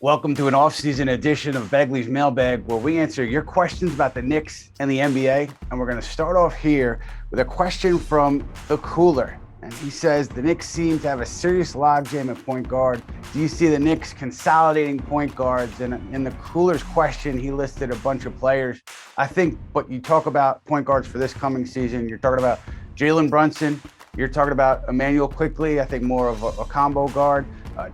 Welcome to an off-season edition of Begley's Mailbag, where we answer your questions about the Knicks and the NBA. And we're going to start off here with a question from the Cooler. And he says, the Knicks seem to have a serious logjam at point guard. Do you see the Knicks consolidating point guards? And in the Cooler's question, he listed a bunch of players. I think, but you talk about point guards for this coming season, you're talking about Jalen Brunson. You're talking about Emmanuel Quickley, I think more of a combo guard.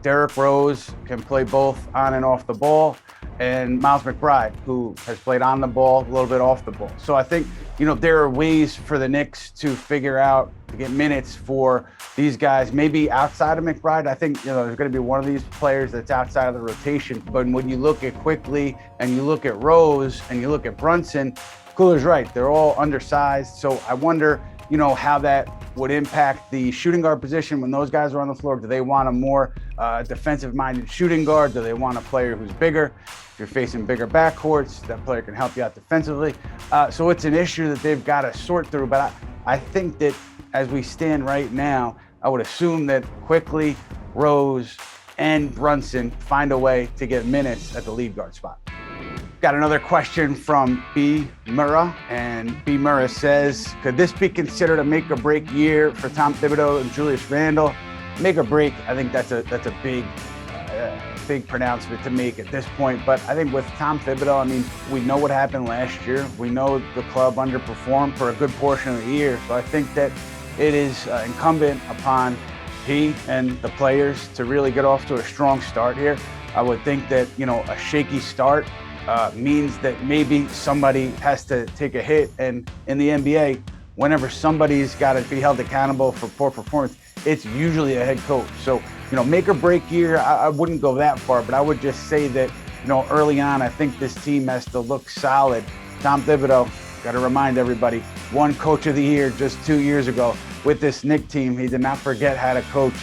Derrick Rose can play both on and off the ball, and Miles McBride, who has played on the ball, a little bit off the ball. So I think, there are ways for the Knicks to figure out, to get minutes for these guys, maybe outside of McBride. I think, there's going to be one of these players that's outside of the rotation. But when you look at Quickley and you look at Rose and you look at Brunson, Cooler's right. They're all undersized. So I wonder, how that would impact the shooting guard position when those guys are on the floor. Do they want a more defensive-minded shooting guard? Do they want a player who's bigger? If you're facing bigger backcourts, that player can help you out defensively. So it's an issue that they've got to sort through. But I think that as we stand right now, I would assume that Quickley, Rose, and Brunson find a way to get minutes at the lead guard spot. Got another question from B. Murrah, and B. Murrah says, could this be considered a make or break year for Tom Thibodeau and Julius Randle? Make or break, I think that's a big pronouncement to make at this point. But I think with Tom Thibodeau, we know what happened last year. We know the club underperformed for a good portion of the year. So I think that it is incumbent upon he and the players to really get off to a strong start here. I would think that, a shaky start means that maybe somebody has to take a hit. And in the NBA, whenever somebody's got to be held accountable for poor performance, it's usually a head coach. So, make or break year, I wouldn't go that far, but I would just say that, early on, I think this team has to look solid. Tom Thibodeau, got to remind everybody, won Coach of the Year just 2 years ago with this Knicks team. He did not forget how to coach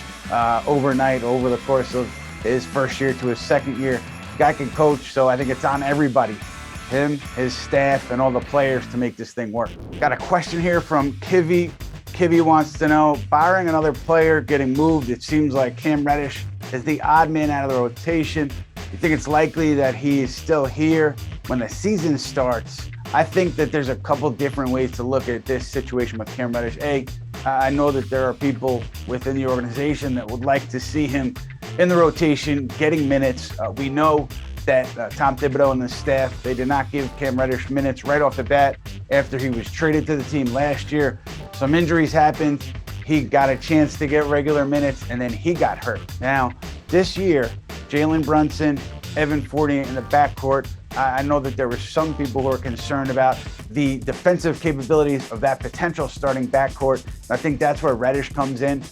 overnight over the course of his first year to his second year. Guy can coach, so I think it's on everybody, him, his staff, and all the players to make this thing work. Got a question here from Kivy. Kivy wants to know, barring another player getting moved, it seems like Cam Reddish is the odd man out of the rotation. You think it's likely that he is still here when the season starts? I think that there's a couple different ways to look at this situation with Cam Reddish. I know that there are people within the organization that would like to see him in the rotation, getting minutes. We know that Tom Thibodeau and the staff, they did not give Cam Reddish minutes right off the bat after he was traded to the team last year. Some injuries happened. He got a chance to get regular minutes, and then he got hurt. Now, this year, Jalen Brunson, Evan Fournier in the backcourt. I know that there were some people who are concerned about the defensive capabilities of that potential starting backcourt. I think that's where Reddish comes in.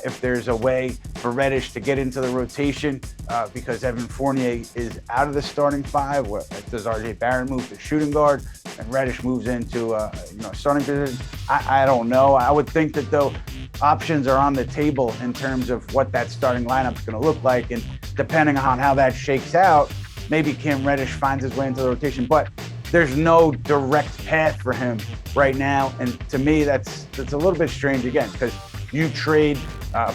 If there's a way for Reddish to get into the rotation, because Evan Fournier is out of the starting five, does RJ Barrett move to shooting guard and Reddish moves into starting position? I don't know. I would think that though options are on the table in terms of what that starting lineup is going to look like, and depending on how that shakes out, maybe Cam Reddish finds his way into the rotation, but there's no direct path for him right now. And to me, that's a little bit strange again, because you trade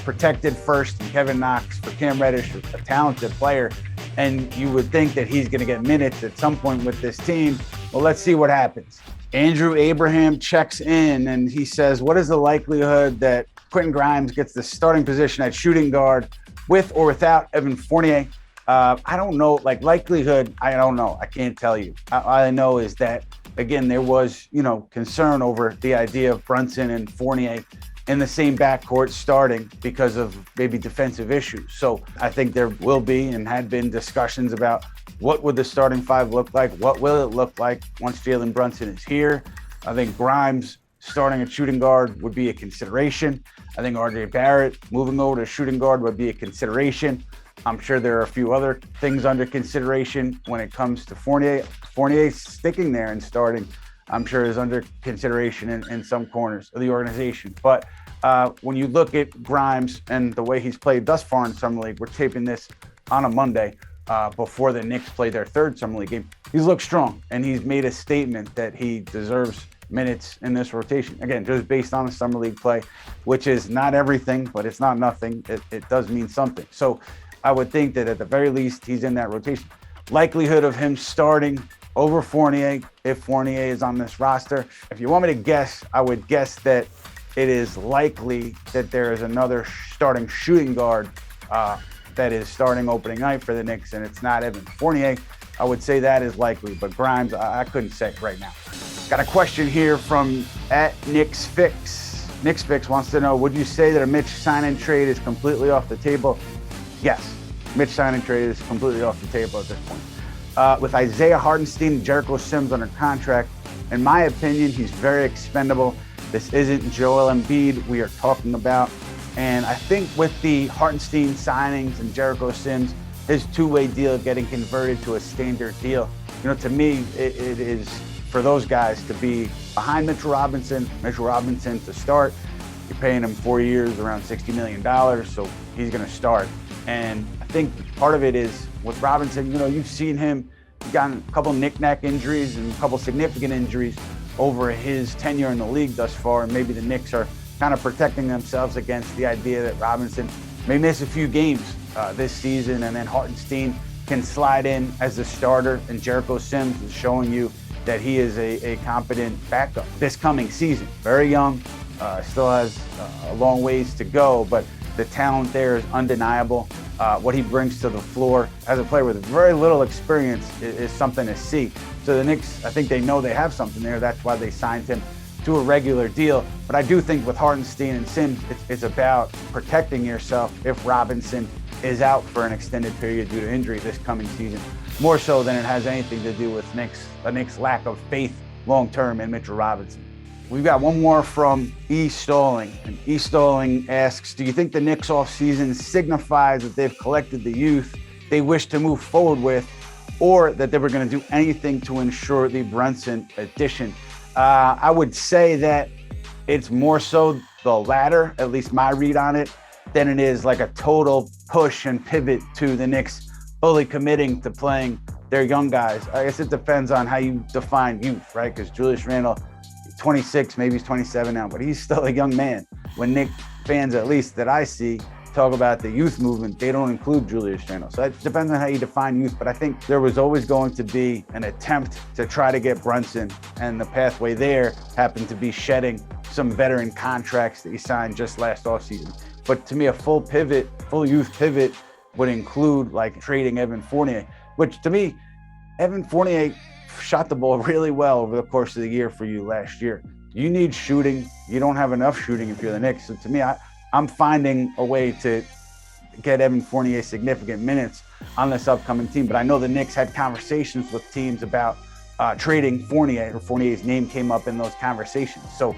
protected first and Kevin Knox for Cam Reddish, a talented player, and you would think that he's going to get minutes at some point with this team. Well, let's see what happens. Andrew Abraham checks in and he says, what is the likelihood that Quentin Grimes gets the starting position at shooting guard with or without Evan Fournier? I don't know, likelihood, I don't know. I can't tell you. All I know is that, again, there was, concern over the idea of Brunson and Fournier in the same backcourt starting because of maybe defensive issues. So I think there will be and had been discussions about what would the starting five look like? What will it look like once Jalen Brunson is here? I think Grimes starting at shooting guard would be a consideration. I think RJ Barrett moving over to shooting guard would be a consideration. I'm sure there are a few other things under consideration when it comes to Fournier. Fournier sticking there and starting, I'm sure, is under consideration in some corners of the organization. But when you look at Grimes and the way he's played thus far in Summer League, we're taping this on a Monday before the Knicks play their third Summer League game. He's looked strong, and he's made a statement that he deserves minutes in this rotation. Again, just based on the Summer League play, which is not everything, but it's not nothing. It does mean something. So I would think that at the very least, he's in that rotation. Likelihood of him starting over Fournier, if Fournier is on this roster. If you want me to guess, I would guess that it is likely that there is another starting shooting guard that is starting opening night for the Knicks, and it's not Evan Fournier. I would say that is likely, but Grimes, I couldn't say right now. Got a question here from @KnicksFix. KnicksFix wants to know, would you say that a Mitch sign-in trade is completely off the table? Yes, Mitch sign-in trade is completely off the table at this point. With Isaiah Hartenstein and Jericho Sims under contract, in my opinion, he's very expendable. This isn't Joel Embiid we are talking about. And I think with the Hartenstein signings and Jericho Sims, his two-way deal getting converted to a standard deal, to me, it is for those guys to be behind Mitchell Robinson to start. You're paying him 4 years, around $60 million, so he's going to start. And I think part of it is with Robinson, you've seen him, he's gotten a couple knick-knack injuries and a couple significant injuries over his tenure in the league thus far, and maybe the Knicks are kind of protecting themselves against the idea that Robinson may miss a few games this season, and then Hartenstein can slide in as the starter, and Jericho Sims is showing you that he is a competent backup this coming season. Very young, still has a long ways to go, but the talent there is undeniable. What he brings to the floor as a player with very little experience is something to see. So the Knicks, I think they know they have something there. That's why they signed him to a regular deal. But I do think with Hartenstein and Sims, it's about protecting yourself if Robinson is out for an extended period due to injury this coming season, more so than it has anything to do with the Knicks' lack of faith long-term in Mitchell Robinson. We've got one more from E. Stalling. And E. Stalling asks, do you think the Knicks offseason signifies that they've collected the youth they wish to move forward with, or that they were going to do anything to ensure the Brunson addition? I would say that it's more so the latter, at least my read on it, than it is like a total push and pivot to the Knicks fully committing to playing their young guys. I guess it depends on how you define youth, right? Because Julius Randle, 26, maybe he's 27 now, but he's still a young man. When Knicks fans, at least that I see, talk about the youth movement, they don't include Julius Randle. So it depends on how you define youth, but I think there was always going to be an attempt to try to get Brunson, and the pathway there happened to be shedding some veteran contracts that he signed just last offseason. But to me, a full youth pivot would include like trading Evan Fournier, which to me, Evan Fournier shot the ball really well over the course of the year for you last year. You need shooting. You don't have enough shooting if you're the Knicks. So to me, I'm finding a way to get Evan Fournier significant minutes on this upcoming team. But I know the Knicks had conversations with teams about trading Fournier, or Fournier's name came up in those conversations. So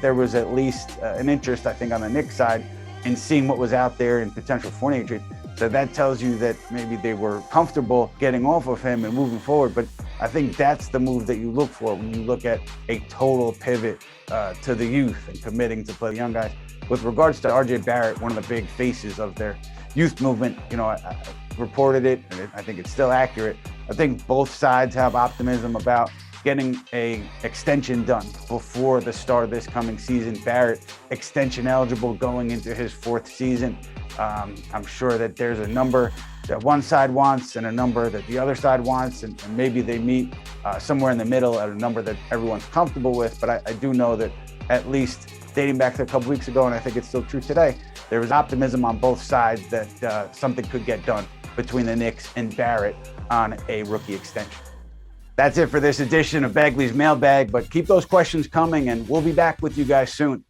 there was at least an interest, I think, on the Knicks side in seeing what was out there in potential Fournier trade. So that tells you that maybe they were comfortable getting off of him and moving forward. But I think that's the move that you look for when you look at a total pivot to the youth and committing to play the young guys. With regards to RJ Barrett, one of the big faces of their youth movement, I reported it, and I think it's still accurate. I think both sides have optimism about getting an extension done before the start of this coming season. Barrett, extension eligible going into his fourth season. I'm sure that there's a number that one side wants and a number that the other side wants, and maybe they meet somewhere in the middle at a number that everyone's comfortable with. But I do know that at least dating back to a couple weeks ago, and I think it's still true today, there was optimism on both sides that something could get done between the Knicks and Barrett on a rookie extension. That's it for this edition of Begley's Mailbag, but keep those questions coming, and we'll be back with you guys soon.